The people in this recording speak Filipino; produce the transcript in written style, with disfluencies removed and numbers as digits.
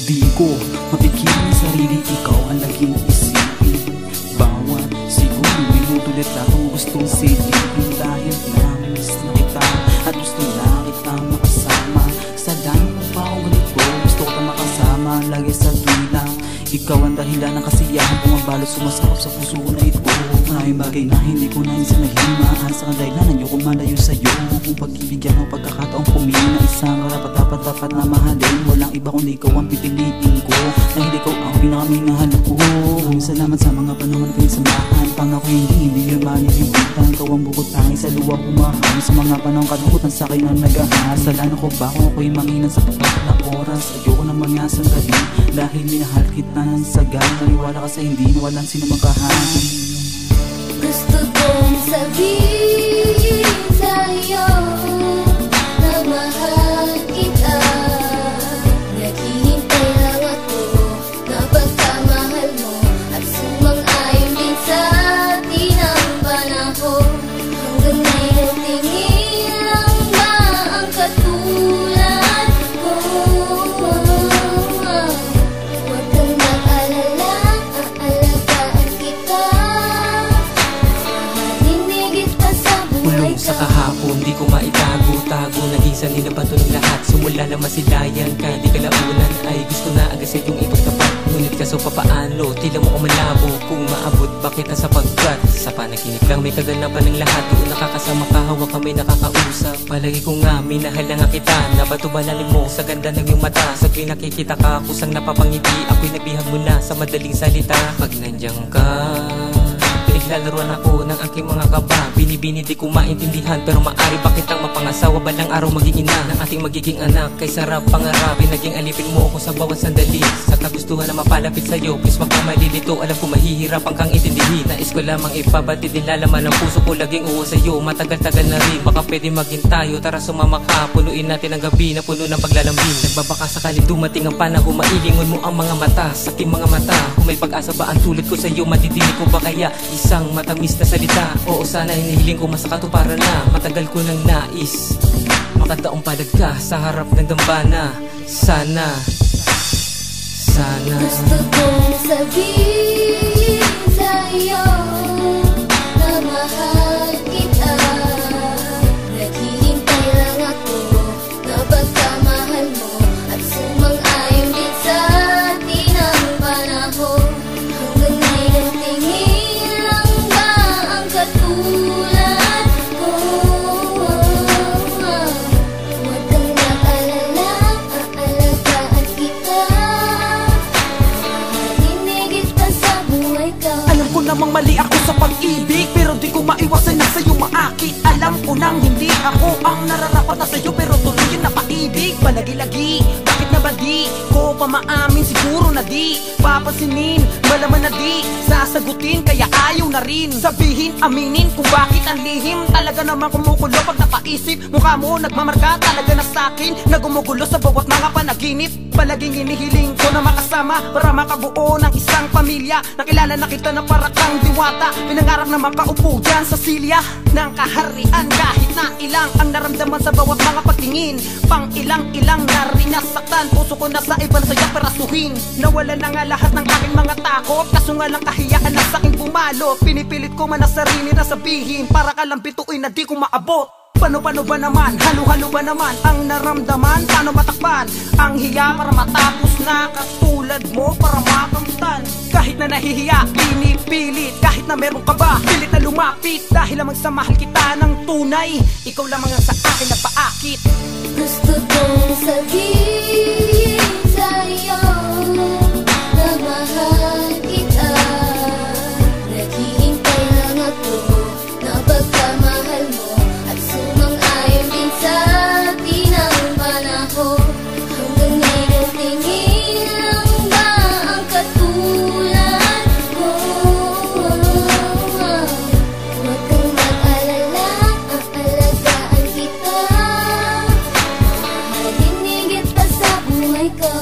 Di ko mapikiling sarili, ikaw ang laging isipin. Bawat siguro minuto ulit akong gustong silipin. Dahil namiss na kita at gusto na kitang makasama. Sa dami mo pa ako ganito, gusto ko na makasama lagi sa tuwila. Ikaw ang dahilan ng kasiyahan, bumabalot sumasakap sa puso ko na ito. Maraming bagay na hindi ko nais na himaan. Sa kadahilanan nyo kumalayo sa'yo. Kung pagbibigyan ng pagkakataong pumili na isang karapat-dapat na mahalin. Walang iba kundi ikaw ang pipiliin ko. Dahil ikaw ang pinakaminahal ko. Maraming salamat sa mga panahon na pinagsamahan. Pangako hindi yun malilimutan. Ikaw ang bukod tanging sa luwa kumahal. Sa mga panahon kalungkutan sa akin ang nag-ahal. Kasalanan ko ba kung ako'y manginan sa tapat na oras? Ayoko na mangyasang gabi dahil minahal kita ng sagal. Naniwala ka sa hindi na walang sino magkahati. Gusto kong sabihin sa'yo na mahal kita. Naghihintay lang ako na pagkamahal mo at sumang-ayon din sa atin ang panahon. Hanggang ngayon tingin lang ba ang katulad ko? Huwag kang mag-alala, aalagaan kita. Sa kahapon, di ko maitago-tago. Naging sanila pa to ng lahat. Sumula na masilayan ka, di kalaunan ay gusto na agad sa iyong ipagtapat. Ngunit kaso papaano, tila mo ko malabo. Kung maabot, bakit ang sapagkat sa panaginip lang may kaganapan ng lahat. Doon nakakasama ka, hawak kami nakakausap. Palagi ko nga, minahal na nga kita. Nabato ba lalim mo sa ganda ng iyong mata? Sa tuwing nakikita ka, kusang napapangiti. Ako'y nabihag mo na sa madaling salita. Pag nandiyan ka, pinaglalaruan ako ng aking mga kaba. Binibini di ko maintindihan, pero maari ba kitang mapangasawa? Balang araw maging ina ng ating magiging anak. Kay sarap pangarapin, naging alipin mo ako sa bawat sandali. Sa kagustuhan na mapalapit sa'yo, please wag kang malilito. Alam ko mahihirapan kang intindihin. Nais ko lamang ipabati din lalaman ng puso ko. Laging uwo sa'yo, matagal-tagal na rin. Baka pwede maging tayo, tara sumama ka. Punuin natin ang gabi na puno ng paglalambing. Nagbabaka sakaling dumating ang panahon, mailingon mo ang mga mata sa aking mga mata. Kung may pag-asa ba ang tulad ko sa'yo, madidinig ko ba kaya isang matamis na salita? Oo, sana hinihiling ko mas katuparan na. Matagal ko nang nais makadaong palad ka sa harap ng dambana. Sana gusto kong sabihin sa'yo na mahal kita. Naghihintay lang ako na pagkamahal mo at sumang-ayon din sa atin ang panahon. Hanggang ngayon tingin lang ba ang katulad ko? Huwag kang mag-alala, aalagaan kita. Mahalin kita sa buhay ko. Alam ko namang mali ako sa pag-ibig, pero di ko maiwasan na sa'yo maakit. Alam ko nang hindi ako ang nararapat na sa'yo, pero tuloy yung napaibig. Palagi-lagi, bakit na ba di ko pa maamin? Siguro na di papansinin, malaman na di sasagutin, kaya ayaw na rin sabihin, aminin kung bakit ang lihim. Talaga naman kumukulo pag napaisip. Mukha mo nagmamarka talaga na sa'kin, na gumugulo sa bawat mga panaginip. Palaging inihiling ko na makasama para makabuo ng isang pamilya. Nakilala na kita na para kang diwata. Pinangarap na makaupo dyan sa silya ng kaharian. Kahit na ilang ang naramdaman sa bawat mga pagtingin, pang ilang-ilang na rin nasaktan. Puso ko na sa iba na sayang perasuhin. Nawala na nga lahat ng aking mga takot, kaso nga lang kahiyaan na sa'king bumalot. Pinipilit ko man na sarili na sabihin, para ka lang bituin na di ko maabot. Paano ba naman, halo-halo ba naman ang naramdaman? Paano matakpan ang hiya para matapos na katulad mo, para makamtan? Kahit na nahihiya, pinipilit. Kahit na meron ka ba, pilit na lumapit. Dahil lamang sa mahal kita ng tunay, ikaw lamang ang sa akin nagpaakit. Gusto kong sabihin sa'yo na mahal kita. Naghihintay lang ako na pagkamahal mo at sumang-ayon din sa atin ang panahon. Hanggang ngayon tingin lang ba ang katulad ko? Huwag kang mag-alala, aalagaan kita. Mahalin higit pa sa buhay ko.